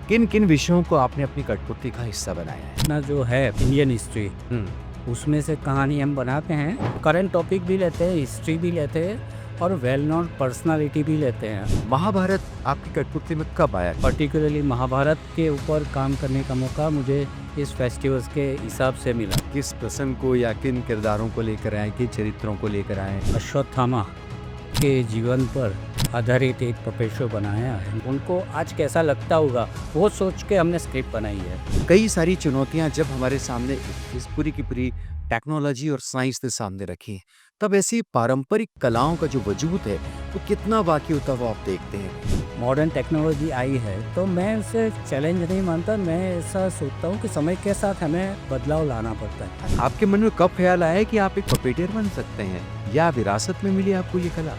किन किन विषयों को आपने अपनी कठपुतली का हिस्सा बनाया है? अपना जो है इंडियन हिस्ट्री, हुँ। उसमें से कहानी हम बनाते हैं। करंट टॉपिक भी लेते हैं, हिस्ट्री भी लेते हैं और वेल नोन पर्सनालिटी भी लेते हैं। महाभारत आपकी कठपुतली में कब आया? पर्टिकुलरली महाभारत के ऊपर काम करने का मौका मुझे इस फेस्टिवल्स के हिसाब से मिला। किस प्रसंग को या किन किरदारों को लेकर आए, किन चरित्रों को लेकर आए? अश्वत्थामा के जीवन पर आधारित एक पपेट शो बनाया है। उनको आज कैसा लगता होगा वो सोच के हमने स्क्रिप्ट बनाई है। कई सारी चुनौतियाँ जब हमारे सामने इस पूरी की पूरी टेक्नोलॉजी और साइंस ने सामने रखी, तब ऐसी पारंपरिक कलाओं का जो वजूद है, वो कितना बाकी होता है वो आप देखते हैं। मॉडर्न टेक्नोलॉजी आई है तो मैं उसे चैलेंज नहीं मानता। मैं ऐसा सोचता हूँ कि समय के साथ हमें बदलाव लाना पड़ता है। आपके मन में कब ख्याल आया कि आप एक पपेटियर बन सकते हैं या विरासत में मिली आपको ये कला?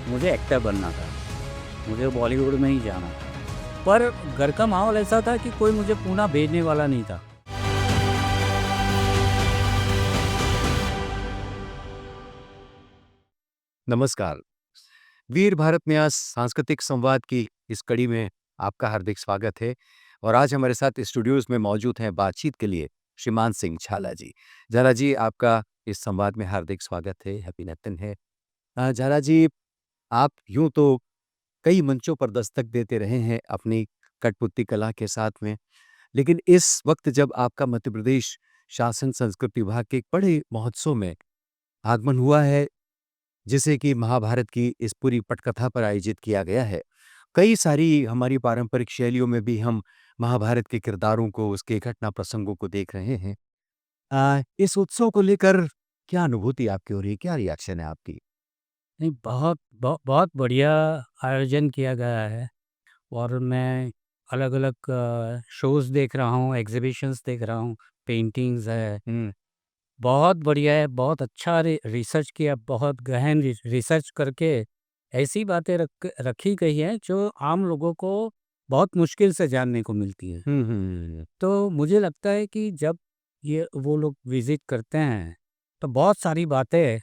मुझे एक्टर बनना था, मुझे बॉलीवुड में ही जाना था, पर घर का माहौल ऐसा था कि कोई मुझे पूना भेजने वाला नहीं था। नमस्कार। वीर भारत न्यास सांस्कृतिक संवाद की इस कड़ी में आपका हार्दिक स्वागत है और आज हमारे साथ स्टूडियोज में मौजूद हैं बातचीत के लिए श्रीमान सिंह झाला जी। झाला जी, आपका इस संवाद में हार्दिक स्वागत है, हैप्पी नूतन है। झाला जी, आप यूं तो कई मंचों पर दस्तक देते रहे हैं अपनी कठपुतली कला के साथ में, लेकिन इस वक्त जब आपका मध्य प्रदेश शासन संस्कृति विभाग के एक बड़े महोत्सव में आगमन हुआ है, जिसे कि महाभारत की इस पूरी पटकथा पर आयोजित किया गया है। कई सारी हमारी पारंपरिक शैलियों में भी हम महाभारत के किरदारों को, उसके घटना प्रसंगों को देख रहे हैं। इस उत्सव को लेकर क्या अनुभूति आपकी हो रही है? क्या रिएक्शन है आपकी? नहीं, बहुत बढ़िया आयोजन किया गया है और मैं अलग-अलग शोज़ देख रहा हूँ, एग्ज़िबिशन्स देख रहा हूँ, पेंटिंग्स है। हुँ, बहुत बढ़िया है, बहुत अच्छा रिसर्च किया, बहुत गहन रिसर्च करके ऐसी बातें रखी गई हैं जो आम लोगों को बहुत मुश्किल से जानने को मिलती हैं। हुँ, हुँ, तो मुझे लगता है कि जब ये वो लोग विज़िट करते हैं, तो बहुत सारी बातें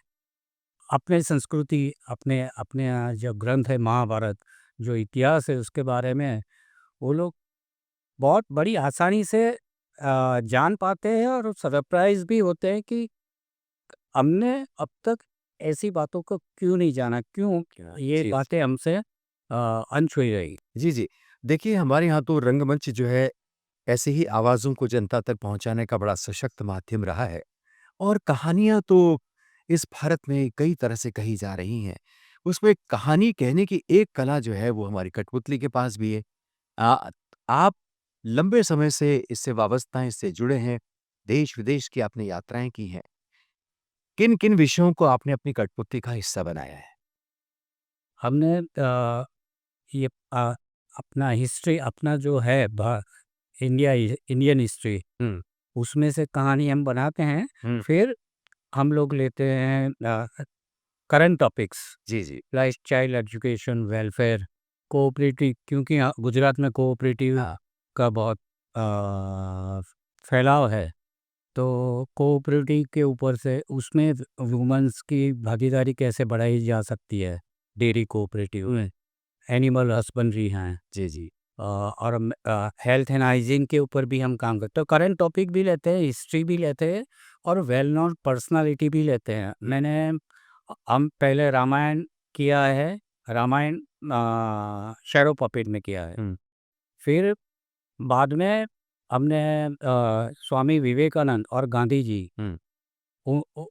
अपने संस्कृति, अपने अपने जो ग्रंथ है महाभारत, जो इतिहास है उसके बारे में वो लोग बहुत बड़ी आसानी से जान पाते हैं और सरप्राइज़ भी होते हैं कि हमने अब तक ऐसी बातों को क्यों नहीं जाना, क्यों ये जी। बातें हमसे अनछुई रही। जी, जी। देखिए, हमारे यहाँ तो रंगमंच जो है, ऐसे ही आवाज़ों को जनता तक पहुँचाने का बड़ा सशक्त माध्यम रहा है और कहानियाँ तो इस भारत में कई तरह से कही जा रही हैं। उसमें कहानी कहने की एक कला जो है, वो हमारी कठपुतली के पास भी है। अ, आप लंबे समय से इससे वाबस्ता हैं, इससे जुड़े हैं, देश-विदेश की आपने यात्राएँ की हैं। किन-किन विषयों को आपने अपनी कठपुतली का हिस्सा बनाया है? हमने ये अपना हिस्ट्री अपना जो है इंडियन हिस्ट्री, हुँ, उसमें से कहानी हम बनाते हैं। हुँ। फिर हम लोग लेते हैं करंट टॉपिक्स जी, जी। Like child education, welfare, cooperative, क्योंकि गुजरात में कोऑपरेटिव हाँ। का बहुत अ, फैलाव है। तो कोऑपरेटिव के ऊपर से उसमें वुमेन्स की भागीदारी कैसे बढ़ाई जा सकती है, डेयरी कोऑपरेटिव में, एनिमल हस्बेंड्री हैं। जी, जी। और हेल्थ एंड हाइजीन के ऊपर भी हम काम करते हैं। तो करंट टॉपिक भी लेते हैं, हिस्ट्री भी लेते हैं और वेल नोन पर्सनालिटी भी लेते हैं। हम पहले रामायण किया है, रामायण शैडो पपेट में किया है। हुँ। फिर बाद में हमने स्वामी विवेकानंद और गांधी जी, हुँ।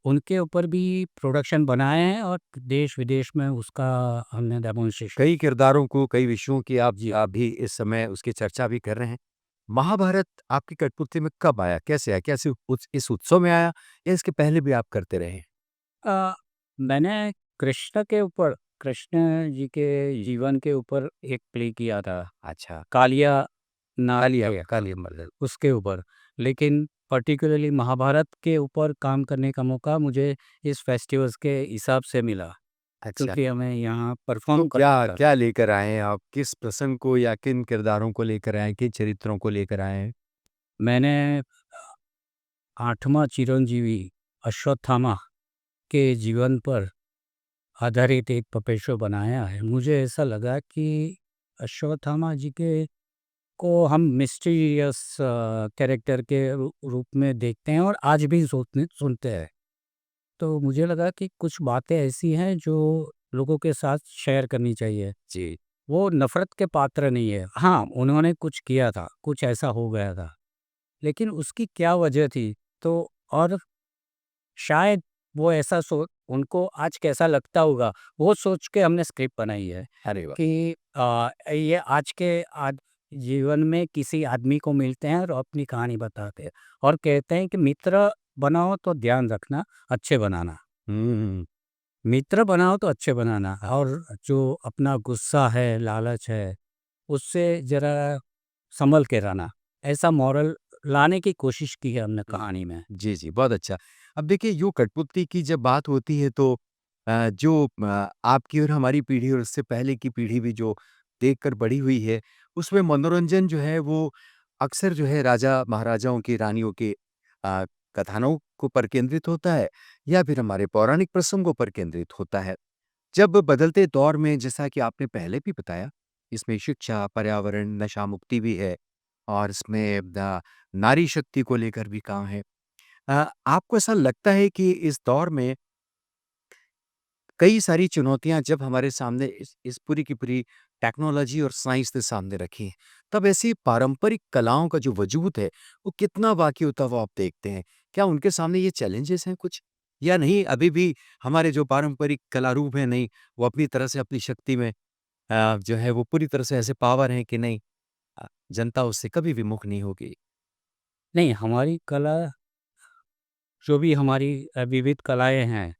उनके ऊपर भी प्रोडक्शन बनाए हैं और देश-विदेश में उसका हमने डेमोंस्ट्रेशन। कई किरदारों को, कई विषयों की जी। आप भी इस समय उसकी चर्चा भी कर रहे हैं। महाभारत आपकी कठपुतली में कब आया? कैसे आया? कैसे इस उत्सव में आया या इसके पहले भी आप करते रहे हैं? अ, मैंने कृष्ण जी के जीवन के ऊपर एक प्ले किया था, अच्छा। कालिया नाग कालिया थे, कालिया मर्दल। उसके ऊपर। लेकिन पर्टिकुलरली महाभारत के ऊपर काम करने का मौका मुझे इस फेस्टिवल्स के हिसाब से मिला, अच्छा। क्योंकि हमें यहाँ तो परफ़ॉर्म क्या करना था। क्या लेकर आए हैं आप? किस प्रसंग को या किन किरदारों को लेकर आए हैं? किन चरित्रों को लेकर आए हैं? मैंने 8वाँ चिरंजीवी अश्वत्थामा के जीवन पर आधारित एक पपेट शो बनाया है। मुझे ऐसा लगा कि अश्वत्थामा जी के को हम मिस्टीरियस कैरेक्टर के रूप में देखते हैं और आज भी सुनते हैं। तो मुझे लगा कि कुछ बातें ऐसी हैं जो लोगों के साथ शेयर करनी चाहिए। जी। वो नफ़रत के पात्र नहीं है। हाँ, उन्होंने कुछ किया था, कुछ ऐसा हो गया था, लेकिन उसकी क्या वजह थी? तो और शायद वो ऐसा उनको आज कैसा लगता होगा, वो सोच के हमने स्क्रिप्ट बनाई है अरे वाह! कि ये आज के जीवन में किसी आदमी को मिलते हैं और अपनी कहानी बताते हैं और कहते हैं कि मित्र बनाओ तो ध्यान रखना, अच्छे बनाना। हुँ, मित्र बनाओ तो अच्छे बनाना और जो अपना गुस्सा है, लालच है, उससे ज़रा सँभल के रहना। ऐसा मॉरल लाने की कोशिश की है हमने हुँ। कहानी में। जी, जी, बहुत अच्छा। अब देखिए यूँ कठपुतली की जब बात होती है तो आपकी और हमारी पीढ़ी और उससे पहले की पीढ़ी भी जो देखकर बड़ी हुई है, उसमें मनोरंजन जो है वो अक्सर जो है राजा-महाराजाओं की, रानियों के अ, कथानों को पर केंद्रित होता है या फिर हमारे पौराणिक प्रसंगों पर केंद्रित होता है। जब बदलते दौर में जैसा कि आपने पहले भी बताया, इसमें शिक्षा, पर्यावरण, नशा मुक्ति भी है और इसमें नारी शक्ति को लेकर भी काम है। आपको ऐसा लगता है कि इस दौर में कई सारी चुनौतियाँ जब हमारे सामने इस पूरी की पूरी टेक्नोलॉजी और साइंस ने सामने रखी हैं, तब ऐसी पारंपरिक कलाओं का जो वजूद है, वो कितना बाकी होता हुआ आप देखते हैं? क्या उनके सामने ये चैलेंजेस हैं कुछ? या नहीं अभी भी हमारे जो पारंपरिक कला रूप हैं नहीं, वो अपनी तरह से अपनी शक्ति में जो है वो पूरी तरह से ऐसे पावर हैं कि नहीं जनता उससे कभी विमुख नहीं होगी? नहीं, हमारी कला जो भी हमारी विविध कलाएँ हैं,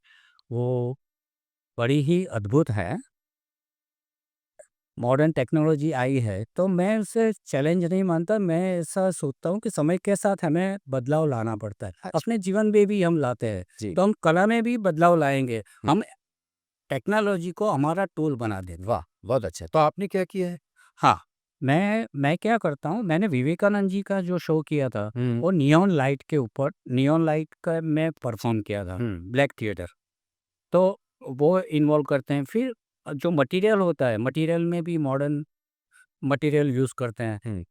वो बड़ी ही अद्भुत हैं। मॉडर्न टेक्नोलॉजी आई है, तो मैं उसे चैलेंज नहीं मानता, मैं ऐसा सोचता हूँ कि समय के साथ हमें बदलाव लाना पड़ता है। अच्छा। अपने जीवन में भी हम लाते हैं, जी। तो हम कला में भी बदलाव लाएँगे। हुँ, हम टेक्नोलॉजी को हमारा टूल बना देंगे। वाह! बहुत अच्छा। तो आपने क्या किया है? हाँ, मैं क्या करता हूँ, मैंने विवेकानंद जी का जो शो किया था, हुँ, वो नियॉन लाइट के ऊपर नियॉन लाइट का मैं परफ़ॉर्म किया था, हुँ, ब्लैक थिएटर। तो वो इन्वॉल्व करते हैं। फिर जो मटीरियल होता है, मटीरियल में भी मॉडर्न मटीरियल यूज़ करते हैं, हुँ।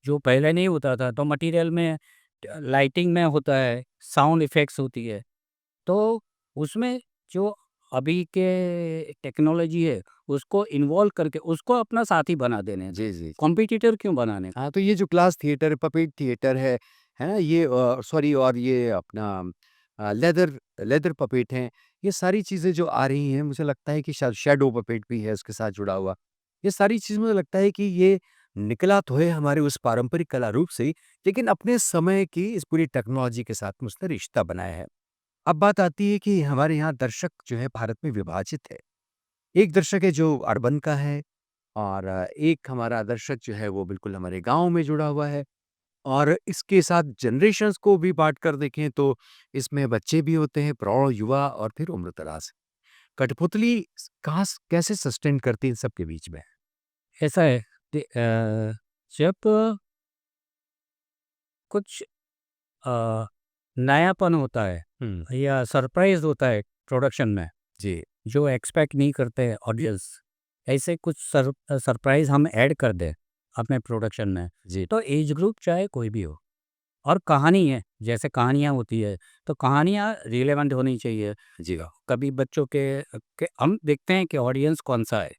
जो पहले नहीं होता था। तो मटीरियल में लाइटिंग में होता है, साउंड इफ़ेक्ट्स होती है। तो उसमें जो अभी के टेक्नोलॉजी है, उसको इन्वॉल्व करके उसको अपना साथी बना देने का। जी, जी। कॉम्पिटिटर क्यों बनाने का? हाँ, तो ये जो क्लास थिएटर, पपेट थिएटर है ना? ये सॉरी और ये अपना लेदर लेदर पपेट हैं, ये सारी चीज़ें जो आ रही हैं, मुझे लगता है कि शायद शैडो पपेट भी है उसके साथ जुड़ा हुआ। ये सारी चीज़ मुझे लगता है कि ये निकला तो है हमारे उस पारंपरिक कला रूप से ही, लेकिन अपने समय की इस पूरी टेक्नोलॉजी के साथ में उसने रिश्ता बनाया है। अब बात आती है कि हमारे यहाँ दर्शक जो है भारत में विभाजित है। एक दर्शक है जो अर्बन का है और एक हमारा दर्शक जो है वो बिल्कुल हमारे गाँव में जुड़ा हुआ है और इसके साथ जनरेशंस को भी बाँट कर देखें तो इसमें बच्चे भी होते हैं, प्रौढ़, युवा और फिर उम्र-दराज़। कठपुतली कहाँ स कैसे सस्टेन करती है इन सब के बीच में? ऐसा है कि जब कुछ अ, नयापन होता है हुँ, या सरप्राइज़ होता है प्रोडक्शन में, जी, जो एक्सपेक्ट नहीं करते हैं ऑडियंस, ऐसे कुछ सरप्राइज़ हम ऐड कर दें अपने प्रोडक्शन में, जी, तो एज ग्रुप चाहे कोई भी हो और कहानी है, जैसे कहानियाँ होती है, तो कहानियाँ रिलेवेंट होनी चाहिए। जी, कभी बच्चों के हम देखते हैं कि ऑडियंस कौन-सा है,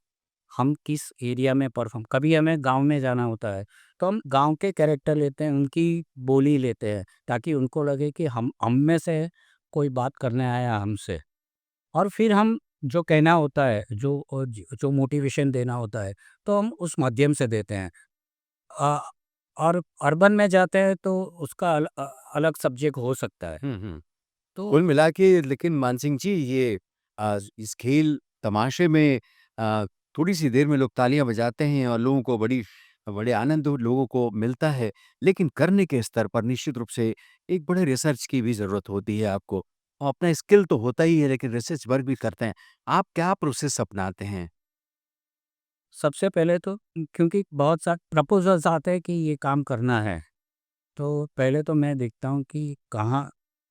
हम किस एरिया में परफ़ॉर्म कभी हमें गाँव में जाना होता है, तो हम गाँव के कैरेक्टर लेते हैं, उनकी बोली लेते हैं, ताकि उनको लगे कि हम में से कोई बात करने आया हमसे। और फिर हम जो कहना होता है, जो मोटिवेशन देना होता है, तो हम उस माध्यम से देते हैं। अ, और अर्बन में जाते हैं तो उसका अलग सब्जेक्ट हो सकता है। हुँ, हुँ। तो कुल मिला के लेकिन मानसिंह जी ये इस खेल तमाशे में थोड़ी-सी देर में लोग तालियाँ बजाते हैं और लोगों को बड़े आनंद लोगों को मिलता है। लेकिन करने के स्तर पर निश्चित रूप से एक बड़े रिसर्च की भी ज़रूरत होती है आपको। और अपना स्किल तो होता ही है लेकिन रिसर्च वर्क भी करते हैं। आप क्या प्रोसेस अपनाते हैं? सबसे पहले तो क्योंकि बहुत सारे प्रपोज़ल्स आते हैं कि ये काम करना है, तो पहले तो मैं देखता हूँ कि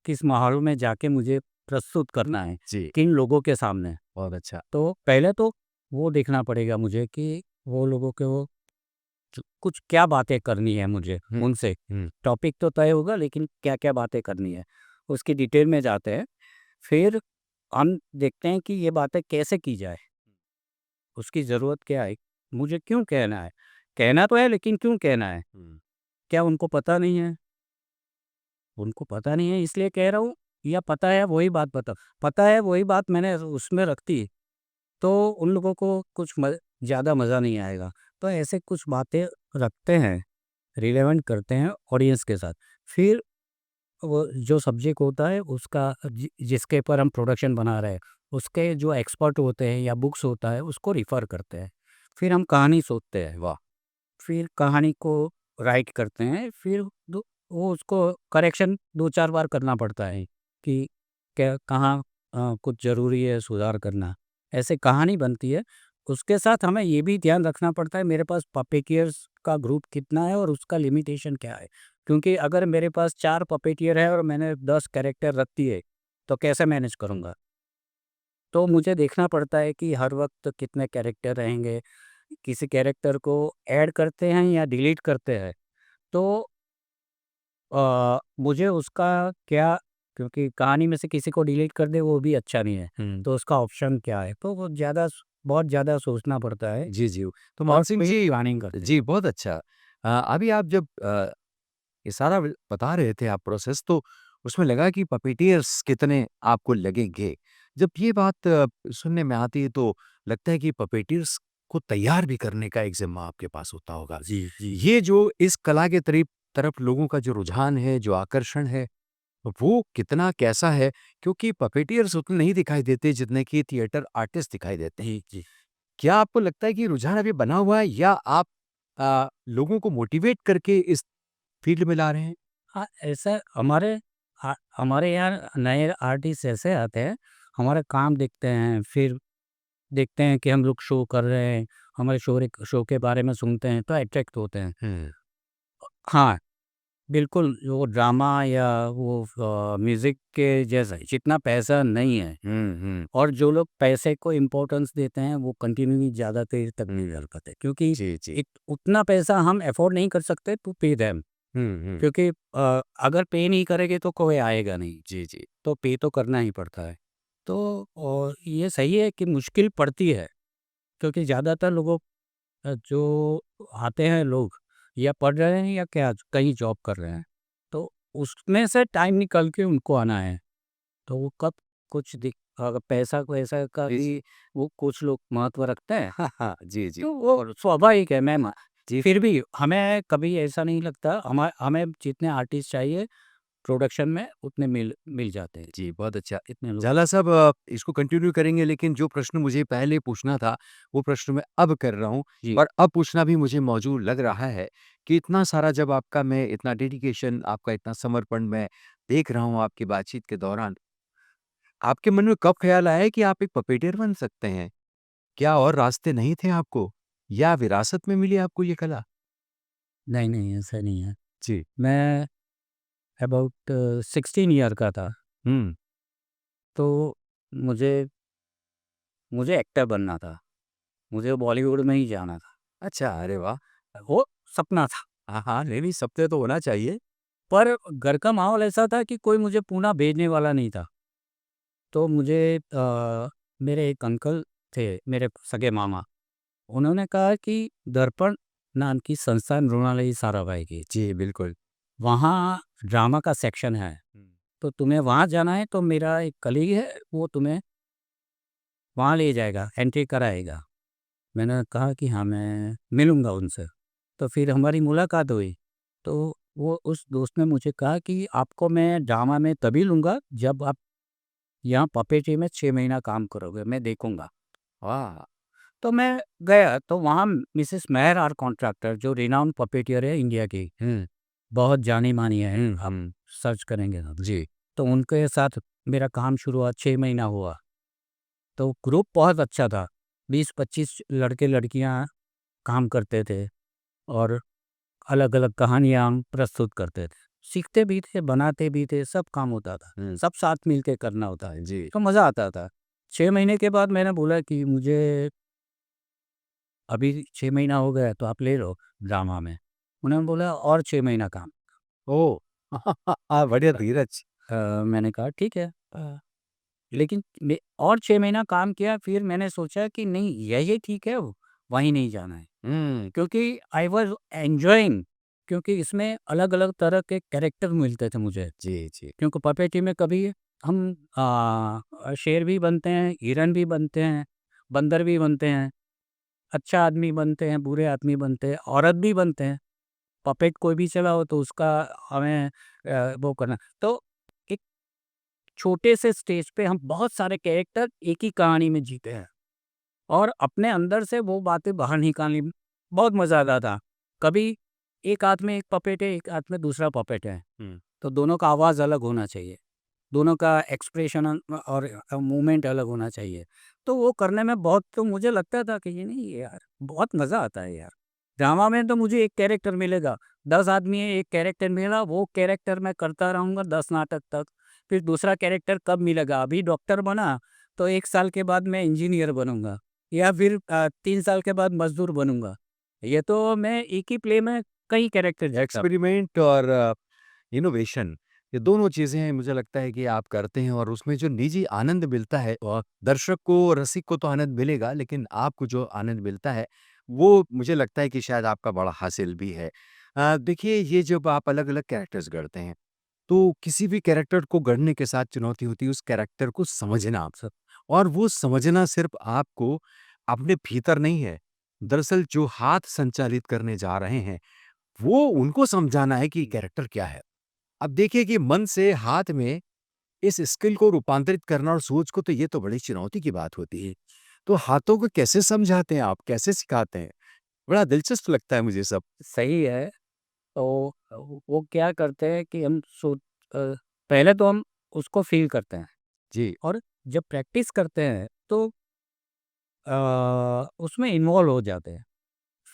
किस माहौल में जाके मुझे प्रस्तुत करना है, जी, किन लोगों के सामने। बहुत अच्छा। तो पहले तो वो देखना पड़ेगा मुझे कि वो लोगों को कुछ क्या बातें करनी है मुझे हुँ, उनसे। हुँ, टॉपिक तो तय होगा लेकिन क्या-क्या बातें करनी है, उसकी डिटेल में जाते हैं। फिर हम देखते हैं कि ये बातें कैसे की जाए, उसकी ज़रूरत क्या है, मुझे क्यों कहना है? कहना तो है लेकिन क्यों कहना है? हुँ। क्या उनको पता नहीं है? उनको पता नहीं है इसलिए कह रहा हूँ या पता है वही बात पता है वही बात मैंने उसमें रख दी, तो उन लोगों को कुछ ज़्यादा मज़ा नहीं आएगा। तो ऐसे कुछ बातें रखते हैं, रिलेवेंट करते हैं ऑडियंस के साथ। फिर वो जो सब्जेक्ट होता है उसका जिसके ऊपर हम प्रोडक्शन बना रहे हैं, उसके जो एक्सपर्ट होते हैं या बुक्स होता है उसको रिफ़र करते हैं। फिर हम कहानी सोचते हैं, वाह! फिर कहानी को राइट करते हैं, फिर दो वो उसको करेक्शन 2-4 बार करना पड़ता है कि क्या कहाँ कुछ ज़रूरी है सुधार करना। ऐसे कहानी बनती है। उसके साथ हमें ये भी ध्यान रखना पड़ता है मेरे पास पपेटियर्स का ग्रुप कितना है और उसका लिमिटेशन क्या है। क्योंकि अगर मेरे पास 4 पपेटियर है और मैंने 10 कैरेक्टर रख दिए, तो कैसे मैनेज करूँगा? तो मुझे देखना पड़ता है कि हर वक़्त कितने कैरेक्टर रहेंगे, किसी कैरेक्टर को ऐड करते हैं या डिलीट करते हैं। तो मुझे उसका क्या क्योंकि कहानी में से किसी को डिलीट कर दें वो भी अच्छा नहीं है, हुँ। तो उसका ऑप्शन क्या है? तो वो बहुत ज़्यादा सोचना पड़ता है जी, जी। तो और मान सिंह फिर जी प्लानिंग करते हैं। जी, बहुत अच्छा। अभी आप जब ये सारा बता रहे थे आप प्रोसेस तो उसमें लगा कि पपेटियर्स कितने आपको लगेंगे। जब ये बात सुनने में आती है तो लगता है कि पपेटियर्स को तैयार भी करने का एक ज़िम्मा आपके पास होता होगा। जी, जी। ये जो इस कला के तरफ लोगों का जो रुझान है, जो आकर्षण है, वो कितना कैसा है? क्योंकि पपेटियर्स उतने नहीं दिखाई देते जितने कि थिएटर आर्टिस्ट दिखाई देते हैं। जी, जी। क्या आपको लगता है कि रुझान अभी बना हुआ है या आप लोगों को मोटिवेट करके इस फील्ड में ला रहे हैं? हाँ, ऐसा हमारे यहाँ नए आर्टिस्ट ऐसे आते हैं, हमारा काम देखते हैं, फिर देखते हैं कि हम लोग शो कर रहे हैं, हमारे शो के बारे में सुनते हैं तो अट्रैक्ट होते हैं। हुँ। हाँ, बिल्कुल वो ड्रामा या वो म्यूज़िक के जैसा ही, जितना पैसा नहीं है हुँ, हुँ, और जो लोग पैसे को इम्पोर्टेंस देते हैं वो कंटिन्यूअली ज़्यादा देर तक नहीं रह पाते क्योंकि जी, जी। उतना पैसा हम अफोर्ड नहीं कर सकते टू पे देम। हुँ, हुँ। क्योंकि अगर पे नहीं करेंगे तो कोई आएगा नहीं, जी, जी। तो पे तो करना ही पड़ता है। तो और ये सही है कि मुश्किल पड़ती है, क्योंकि ज़्यादातर लोगों जो आते हैं लोग या पढ़ रहे हैं या क्या कहीं जॉब कर रहे हैं, तो उसमें से टाइम निकाल के उनको आना है। तो वो कब कुछ अगर पैसा-वैसा का जी, जी। भी वो कुछ लोग महत्व रखते हैं, हाँ, हाँ। जी, जी। तो वो स्वाभाविक है जी, फिर भी हमें कभी ऐसा नहीं लगता हमें जितने आर्टिस्ट चाहिए प्रोडक्शन में उतने मिल मिल जाते हैं। जी, बहुत अच्छा। इतने लोग झाला साहब इसको कंटिन्यू करेंगे लेकिन जो प्रश्न मुझे पहले पूछना था, वो प्रश्न मैं अब कर रहा हूँ जी। और अब पूछना भी मुझे मौजूद लग रहा है कि इतना सारा जब आपका मैं इतना डेडिकेशन, आपका इतना समर्पण मैं देख रहा हूँ आपकी बातचीत के दौरान, आपके मन में कब ख़्याल आया कि आप एक पपेटियर बन सकते हैं? क्या और रास्ते नहीं थे आपको? या विरासत में मिली आपको ये कला? नहीं, नहीं ऐसा नहीं है। जी। मैं अबाउट 16 ईयर का था, हुँ। तो मुझे मुझे एक्टर बनना था। मुझे बॉलीवुड में ही जाना था। अच्छा, अरे वाह! वो सपना था। हाँ, हाँ, नहीं-नहीं सपने तो होना चाहिए। पर घर का माहौल ऐसा था कि कोई मुझे पूना भेजने वाला नहीं था। तो मुझे मेरे एक अंकल थे, मेरे सगे मामा। उन्होंने कहा कि दर्पण नाम की संस्था है मृणालिनी साराभाई की। जी, बिल्कुल। वहाँ ड्रामा का सेक्शन है। हुँ। तो तुम्हें वहाँ जाना है तो मेरा एक कलीग है, वो तुम्हें वहाँ ले जाएगा, एंट्री कराएगा। मैंने कहा कि हाँ, मैं मिलूँगा उनसे। तो फिर हमारी मुलाकात हुई। तो वो उस दोस्त ने मुझे कहा कि आपको मैं ड्रामा में तभी लूँगा जब आप यहाँ पपेट्री में 6 महीना काम करोगे, मैं देखूँगा। वाह! तो मैं गया तो वहाँ मिसेस मेहर आर कॉन्ट्रैक्टर जो रिनाउंड पपेटियर है इंडिया की, हुँ, बहुत जानी-मानी है, हुँ, आप हुँ। सर्च करेंगे तो। जी। तो उनके साथ मेरा काम शुरू हुआ, 6 महीना हुआ। तो ग्रुप बहुत अच्छा था, 20-25 लड़के-लड़कियाँ काम करते थे और अलग-अलग कहानियाँ हम प्रस्तुत करते थे। सीखते भी थे, बनाते भी थे, सब काम होता था। हुँ। सब साथ मिल के करना होता है, जी। तो मज़ा आता था। 6 महीने के बाद मैंने बोला कि मुझे अभी 6 महीना हो गया तो आप ले लो ड्रामा में। उन्होंने बोला और 6 महीना काम। ओह! बढ़िया धीरज। मैंने कहा ठीक है। लेकिन मैं और 6 महीना काम किया, फिर मैंने सोचा कि नहीं यही ठीक है, वहीं नहीं जाना है। हुँ, क्योंकि आई वाज़ एन्जॉयिंग, क्योंकि इसमें अलग-अलग तरह के कैरेक्टर मिलते थे मुझे। जी, जी। क्योंकि पपेटी में कभी हम शेर भी बनते हैं, हिरन भी बनते हैं, बंदर भी बनते हैं, अच्छा आदमी बनते हैं, बुरे आदमी बनते हैं, औरत भी बनते हैं। पपेट कोई भी चला हो तो उसका हमें वो करना। तो एक छोटे से स्टेज पे हम बहुत सारे कैरेक्टर एक ही कहानी में जीते हैं और अपने अंदर से वो बातें बाहर निकालनी बहुत मज़ा आता था। कभी एक हाथ में एक पपेट है, एक हाथ में दूसरा पपेट है, हुँ। तो दोनों का आवाज़ अलग होना चाहिए। दोनों का एक्सप्रेशन और मूवमेंट अलग होना चाहिए। तो वो करने में बहुत, तो मुझे लगता था कि ये नहीं यार, बहुत मज़ा आता है यार। ड्रामा में तो मुझे एक कैरेक्टर मिलेगा, 10 आदमी है, एक कैरेक्टर मिला, वो कैरेक्टर मैं करता रहूँगा 10 नाटक तक। फिर दूसरा कैरेक्टर कब मिलेगा? अभी डॉक्टर बना, तो 1 साल के बाद मैं इंजीनियर बनूँगा या फिर 3 साल के बाद मज़दूर बनूँगा। ये तो मैं एक ही प्ले में कई कैरेक्टर जीता। एक्सपेरिमेंट और इनोवेशन, ये दोनों चीज़ें मुझे लगता है कि आप करते हैं और उसमें जो निजी आनंद मिलता है, दर्शक को, रसिक को तो आनंद मिलेगा, लेकिन आपको जो आनंद मिलता है, वो मुझे लगता है कि शायद आपका बड़ा हासिल भी है। देखिए, ये जब आप अलग-अलग कैरेक्टर्स गढ़ते हैं, तो किसी भी कैरेक्टर को गढ़ने के साथ चुनौती होती है उस कैरेक्टर को समझना। और वो समझना सिर्फ़ आपको अपने भीतर नहीं है, दरअसल जो हाथ संचालित करने जा रहे हैं, वो उनको समझाना है कि कैरेक्टर क्या है। अब देखिए कि मन से हाथ में इस स्किल को रूपांतरित करना और सोच को, तो ये तो बड़ी चुनौती की बात होती है। तो हाथों को कैसे समझाते हैं आप? कैसे सिखाते हैं? बड़ा दिलचस्प लगता है मुझे सब। सही है। तो वो क्या करते हैं कि पहले तो हम उसको फ़ील करते हैं जी। और जब प्रैक्टिस करते हैं तो उसमें इन्वॉल्व हो जाते हैं।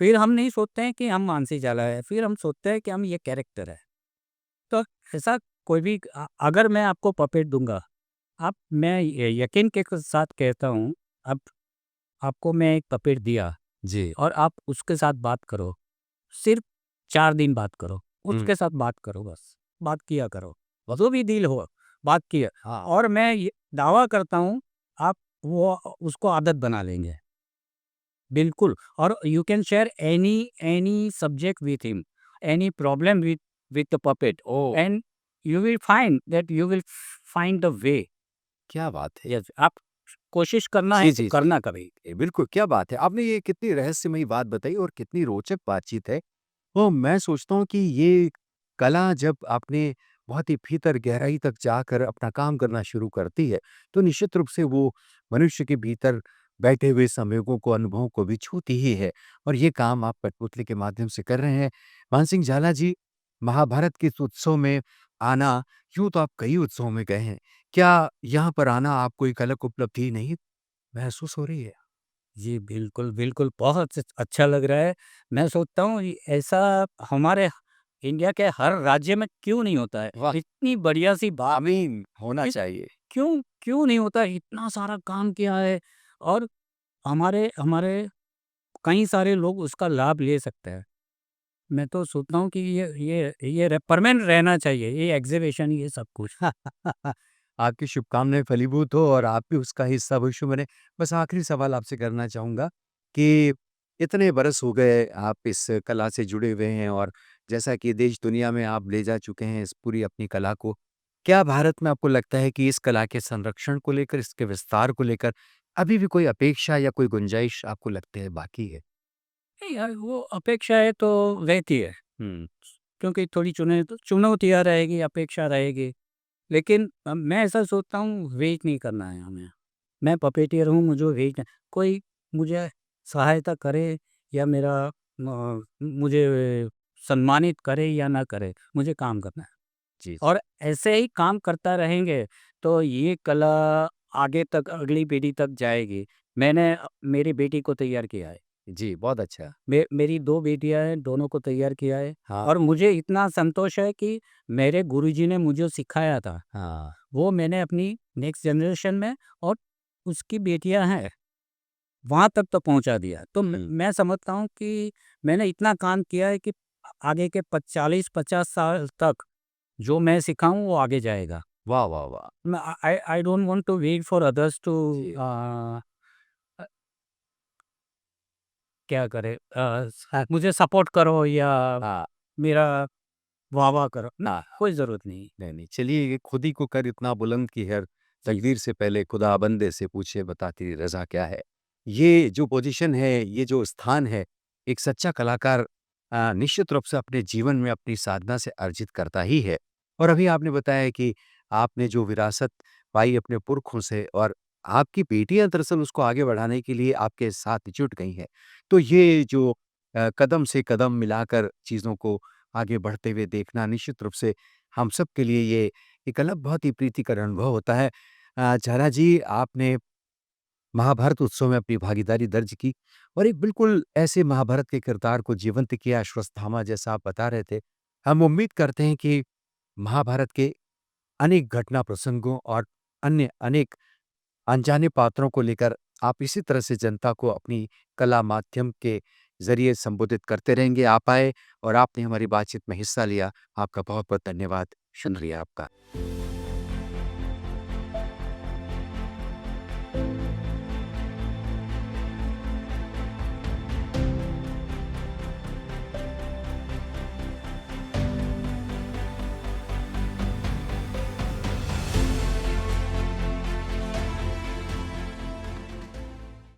फिर हम नहीं सोचते हैं कि हम मानसी जाला है, फिर हम सोचते हैं कि हम ये कैरेक्टर है। तो ऐसा कोई भी अगर मैं आपको पपेट दूँगा, आप मैं यकीन के साथ कहता हूँ, अब आपको मैं एक पपेट दिया जी। और आप उसके साथ बात करो। सिर्फ़ 4 दिन बात करो, हुँ। उसके साथ बात करो बस, बात किया करो। जो भी डील हो, बात किया हाँ। और मैं ये दावा करता हूँ, आप वो उसको आदत बना लेंगे। बिल्कुल। और you can share any any subject with him, any problem with the puppet oh! And you will find that you will find the way. क्या बात है। यस, आप कोशिश करना है जी, तो जी, जी। करना कभी। बिल्कुल, क्या बात है। आपने ये कितनी रहस्यमयी बात बताई और कितनी रोचक बातचीत है। तो मैं सोचता हूँ कि ये कला जब आपने बहुत ही भीतर गहराई तक जाकर अपना काम करना शुरू करती है, तो निश्चित रूप से वो मनुष्य के भीतर बैठे हुए संवेगों को, अनुभवों को भी छूती ही है और ये काम आप कठपुतली के माध्यम से कर रहे हैं। मानसिंह जाला जी, महाभारत के इस उत्सव में आना, यूँ तो आप कई उत्सवों में गए हैं। क्या यहाँ पर आना आपको एक अलग उपलब्धि नहीं महसूस हो रही है? जी, बिल्कुल, बिल्कुल, बहुत अच्छा लग रहा है। मैं सोचता हूँ ये ऐसा हमारे इंडिया के हर राज्य में क्यों नहीं होता है? वाह! इतनी बढ़िया-सी बात, आमीन, होना इत चाहिए। क्यों क्यों नहीं होता है? इतना सारा काम किया है और हमारे हमारे कई सारे लोग उसका लाभ ले सकते हैं। मैं तो सोचता हूँ कि ये परमानेंट रहना चाहिए, ये एग्ज़िबिशन, ये सब कुछ। आपकी शुभकामनाएँ फलीभूत हो और आप भी उसका हिस्सा अवश्य बनें। बस आखिरी सवाल आपसे करना चाहूँगा कि इतने बरस हो गए आप इस कला से जुड़े हुए हैं और जैसा कि देश दुनिया में आप ले जा चुके हैं इस पूरी अपनी कला को। क्या भारत में आपको लगता है कि इस कला के संरक्षण को लेकर, इसके विस्तार को लेकर अभी भी कोई अपेक्षा या कोई गुंजाइश आपको लगती है बाकी है? नहीं यार, वो अपेक्षाएँ तो रहती है। हुँ। क्योंकि थोड़ी चुनौतियाँ रहेगी, अपेक्षा रहेगी। लेकिन मैं ऐसा सोचता हूँ वेट नहीं करना है हमें। मैं पपेटियर हूँ, मुझे वेट कोई मुझे सहायता करे या मुझे सम्मानित करे या ना करे, मुझे काम करना है। जी। और ऐसे ही काम करता रहेंगे तो ये कला आगे तक अगली पीढ़ी तक जाएगी। मैंने मेरी बेटी को तैयार किया है। जी, बहुत अच्छा। मेरी 2 बेटियाँ हैं, दोनों को तैयार किया है हाँ, और मुझे इतना संतोष है कि मेरे गुरुजी ने मुझे सिखाया था, हाँ। वो मैंने अपनी नेक्स्ट जनरेशन में और उसकी बेटियाँ हैं, वहाँ तक तो पहुँचा दिया। तो हुँ। मैं समझता हूँ कि मैंने इतना काम किया है कि आगे के 40-50 साल तक जो मैं सीखा हूँ वो आगे जाएगा। वाह, वाह, वाह! मैं I don't want to wait for others to जी। अ, क्या करे मुझे सपोर्ट करो या हाँ, मेरा वाह-वाह करो। ना, हाँ। कोई ज़रूरत नहीं। नहीं, नहीं, चलिए ये खुद ही को कर इतना बुलंद कि हर जी, तकदीर से पहले खुदा बंदे से पूछे बता तेरी रज़ा क्या है। ये जो पोज़ीशन है, ये जो स्थान है, एक सच्चा कलाकार निश्चित रूप से अपने जीवन में अपनी साधना से अर्जित करता ही है। और अभी आपने बताया कि आपने जो विरासत पाई अपने पुरखों से और आपकी बेटियाँ दरअसल उसको आगे बढ़ाने के लिए आपके साथ जुट गई हैं। तो ये जो कदम से कदम मिलाकर चीज़ों को आगे बढ़ते हुए देखना निश्चित रूप से हम सब के लिए ये एक अलग बहुत ही प्रीतिकर अनुभव होता है। झाला जी, आपने महाभारत उत्सव में अपनी भागीदारी दर्ज की और एक बिल्कुल ऐसे महाभारत के किरदार को जीवंत किया, अश्वत्थामा जैसा आप बता रहे थे। हम उम्मीद करते हैं कि महाभारत के अनेक घटना प्रसंगों और अन्य अनेक अनजाने पात्रों को लेकर आप इसी तरह से जनता को अपनी कला माध्यम के ज़रिए संबोधित करते रहेंगे। आप आए और आपने हमारी बातचीत में हिस्सा लिया। आपका बहुत-बहुत धन्यवाद। शुक्रिया आपका।